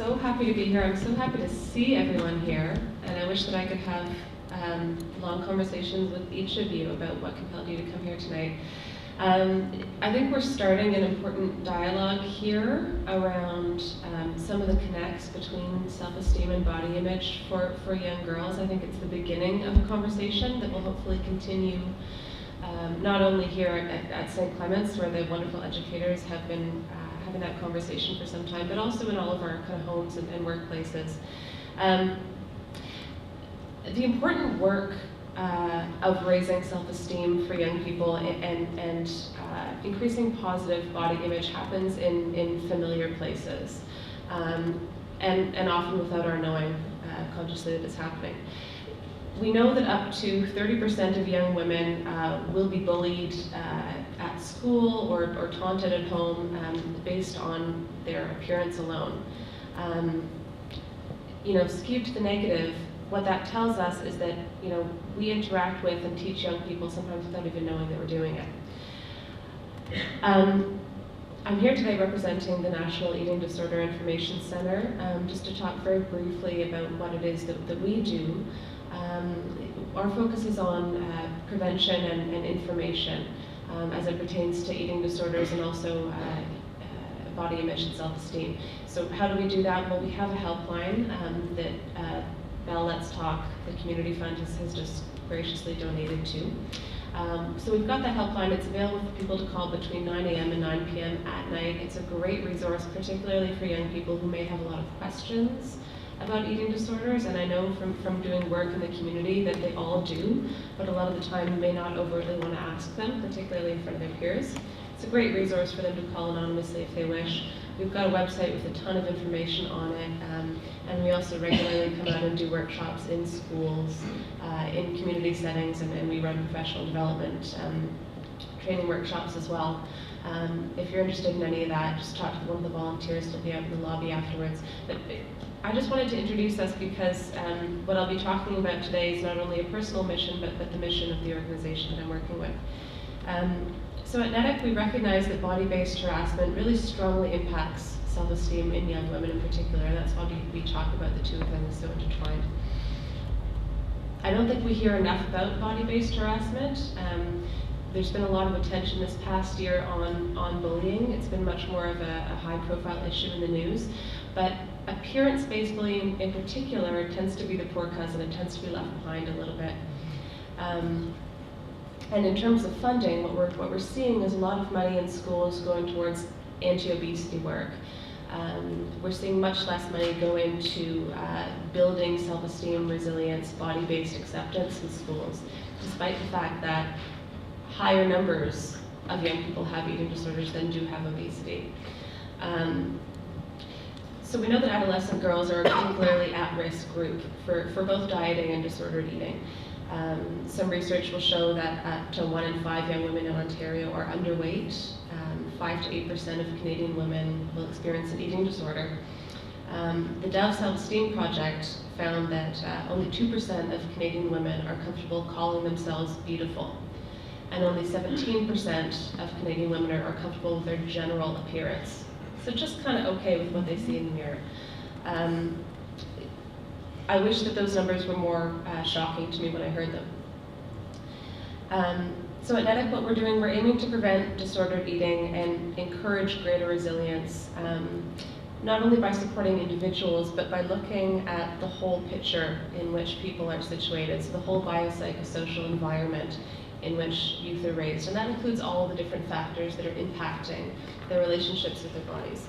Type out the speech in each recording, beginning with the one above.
so happy to be here. I'm so happy to see everyone here, and I wish that I could have long conversations with each of you about what compelled you to come here tonight. I think we're starting an important dialogue here around some of the connects between self-esteem and body image for young girls. I think it's the beginning of a conversation that will hopefully continue not only here at St. Clement's, where the wonderful educators have been having that conversation for some time, but also in all of our kind of homes and workplaces. The important work of raising self-esteem for young people and increasing positive body image happens in familiar places, and often without our knowing consciously that it's happening. We know that up to 30% of young women will be bullied at school or taunted at home based on their appearance alone. Skewed to the negative, what that tells us is that we interact with and teach young people sometimes without even knowing that we're doing it. I'm here today representing the National Eating Disorder Information Center, just to talk very briefly about what it is that we do. Our focus is on prevention and information as it pertains to eating disorders and also body image and self-esteem. So how do we do that? Well, we have a helpline that Bell Let's Talk, the community fund, has just graciously donated to. So we've got that helpline. It's available for people to call between 9 a.m. and 9 p.m. at night. It's a great resource, particularly for young people who may have a lot of questions about eating disorders, and I know from doing work in the community that they all do, but a lot of the time may not overtly want to ask them, particularly in front of their peers. It's a great resource for them to call anonymously if they wish. We've got a website with a ton of information on it, and we also regularly come out and do workshops in schools, in community settings, and we run professional development training workshops as well. If you're interested in any of that, just talk to one of the volunteers. They'll be out in the lobby afterwards. But I just wanted to introduce us because what I'll be talking about today is not only a personal mission, but the mission of the organization that I'm working with. So at NEDIC, we recognize that body-based harassment really strongly impacts self-esteem in young women in particular, and that's why we talk about the two of them as so intertwined. I don't think we hear enough about body-based harassment. There's been a lot of attention this past year on bullying. It's been much more of a high-profile issue in the news, but appearance-based bullying in particular tends to be the poor cousin. It tends to be left behind a little bit. And in terms of funding, what we're seeing is a lot of money in schools going towards anti-obesity work. We're seeing much less money go into building self-esteem, resilience, body-based acceptance in schools, despite the fact that higher numbers of young people have eating disorders than do have obesity. So we know that adolescent girls are a particularly at-risk group for both dieting and disordered eating. Some research will show that up to 1 in 5 young women in Ontario are underweight. 5 to 8% of Canadian women will experience an eating disorder. The Dove Self-Esteem Project found that only 2% of Canadian women are comfortable calling themselves beautiful, and only 17% of Canadian women are comfortable with their general appearance. So just kind of okay with what they see in the mirror. I wish that those numbers were more shocking to me when I heard them. So at NEDIC, what we're doing, we're aiming to prevent disordered eating and encourage greater resilience, not only by supporting individuals, but by looking at the whole picture in which people are situated, so the whole biopsychosocial environment in which youth are raised. And that includes all the different factors that are impacting their relationships with their bodies.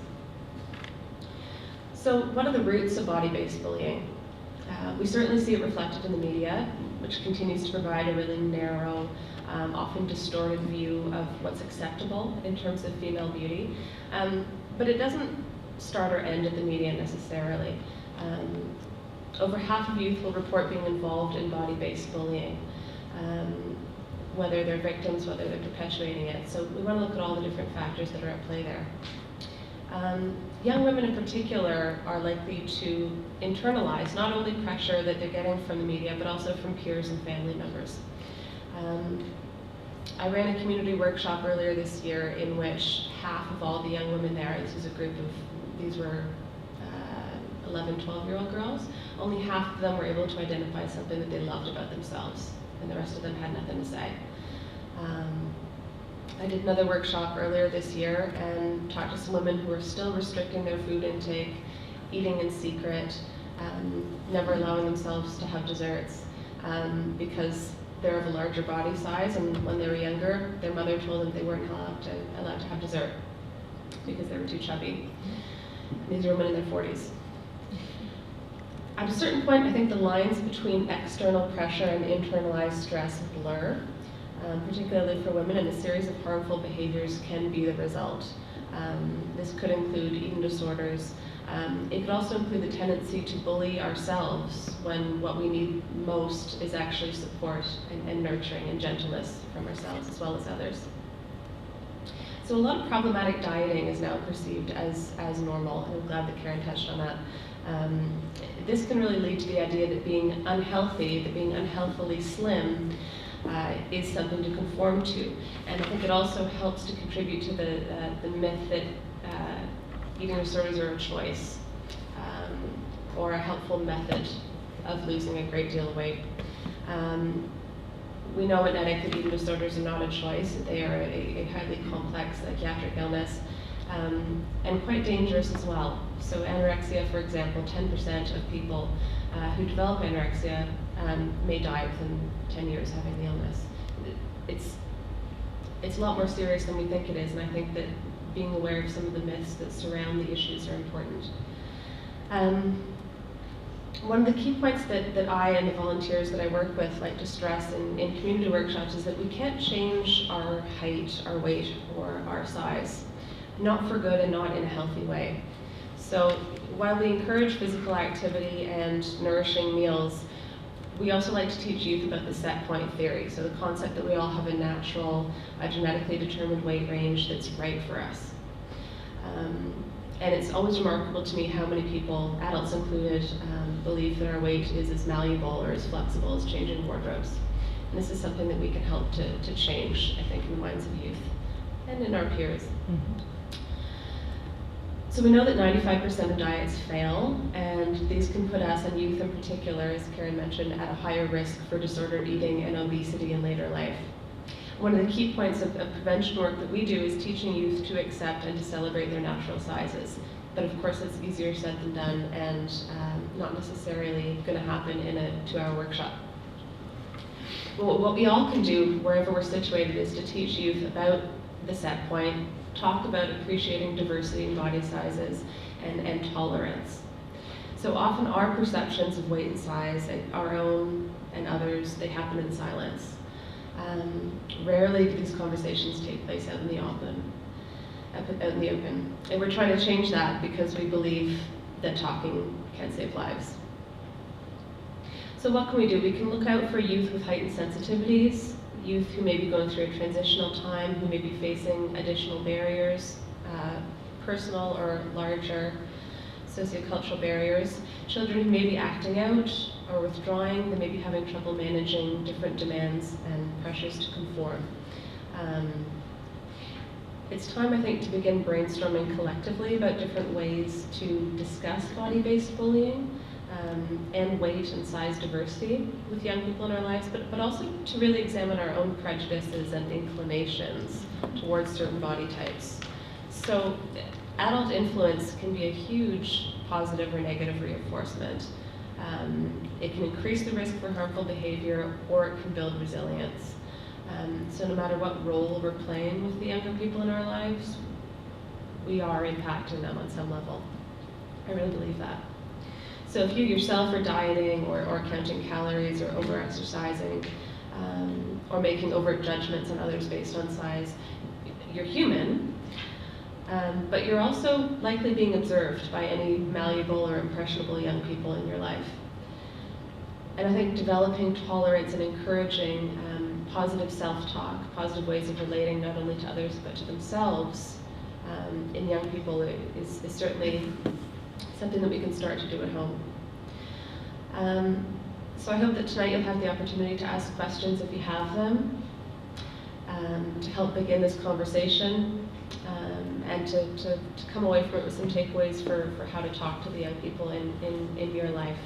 So what are the roots of body-based bullying? We certainly see it reflected in the media, which continues to provide a really narrow, often distorted view of what's acceptable in terms of female beauty. But it doesn't start or end at the media necessarily. Over half of youth will report being involved in body-based bullying, whether they're victims, whether they're perpetuating it. So we want to look at all the different factors that are at play there. Young women in particular are likely to internalize not only pressure that they're getting from the media, but also from peers and family members. I ran a community workshop earlier this year in which half of all the young women there, this was a group of, these were 11, 12-year-old girls, only half of them were able to identify something that they loved about themselves, and the rest of them had nothing to say. I did another workshop earlier this year and talked to some women who are still restricting their food intake, eating in secret, never allowing themselves to have desserts because they're of a larger body size, and when they were younger, their mother told them they weren't allowed to have dessert because they were too chubby. These are women in their 40s. At a certain point, I think the lines between external pressure and internalized stress blur, particularly for women, and a series of harmful behaviors can be the result. This could include eating disorders. It could also include the tendency to bully ourselves when what we need most is actually support and nurturing and gentleness from ourselves as well as others. So a lot of problematic dieting is now perceived as normal, and I'm glad that Karen touched on that. This can really lead to the idea that being unhealthy, that being unhealthily slim, is something to conform to. And I think it also helps to contribute to the myth that eating disorders are a choice or a helpful method of losing a great deal of weight. We know at NEDIC that eating disorders are not a choice, that they are a highly complex psychiatric illness and quite dangerous as well. So anorexia, for example, 10% of people who develop anorexia may die within 10 years having the illness. It's a lot more serious than we think it is, and I think that being aware of some of the myths that surround the issues are important. One of the key points that I and the volunteers that I work with like to stress in community workshops is that we can't change our height, our weight, or our size, not for good and not in a healthy way. So while we encourage physical activity and nourishing meals, we also like to teach youth about the set point theory, so the concept that we all have a natural, genetically determined weight range that's right for us. And it's always remarkable to me how many people, adults included, believe that our weight is as malleable or as flexible as changing wardrobes. And this is something that we can help to change, I think, in the minds of youth and in our peers. Mm-hmm. So we know that 95% of diets fail, and these can put us, and youth in particular, as Karen mentioned, at a higher risk for disordered eating and obesity in later life. One of the key points of prevention work that we do is teaching youth to accept and to celebrate their natural sizes. But of course, it's easier said than done, and not necessarily going to happen in a 2-hour workshop. Well, what we all can do, wherever we're situated, is to teach youth about the set point, talk about appreciating diversity in body sizes, and tolerance. So often our perceptions of weight and size, our own and others, they happen in silence. Rarely do these conversations take place out in the open. And we're trying to change that because we believe that talking can save lives. So what can we do? We can look out for youth with heightened sensitivities, youth who may be going through a transitional time, who may be facing additional barriers, personal or larger sociocultural barriers, children who may be acting out or withdrawing, they may be having trouble managing different demands and pressures to conform. It's time, I think, to begin brainstorming collectively about different ways to discuss body-based bullying and weight and size diversity with young people in our lives, but also to really examine our own prejudices and inclinations towards certain body types. So adult influence can be a huge positive or negative reinforcement. It can increase the risk for harmful behavior, or it can build resilience. So no matter what role we're playing with the younger people in our lives, we are impacting them on some level. I really believe that. So if you yourself are dieting or counting calories or over-exercising or making overt judgments on others based on size, you're human, but you're also likely being observed by any malleable or impressionable young people in your life. And I think developing tolerance and encouraging positive self-talk, positive ways of relating not only to others but to themselves in young people is certainly something that we can start to do at home. So I hope that tonight you'll have the opportunity to ask questions if you have them, to help begin this conversation, and to come away from it with some takeaways for how to talk to the young people in your life.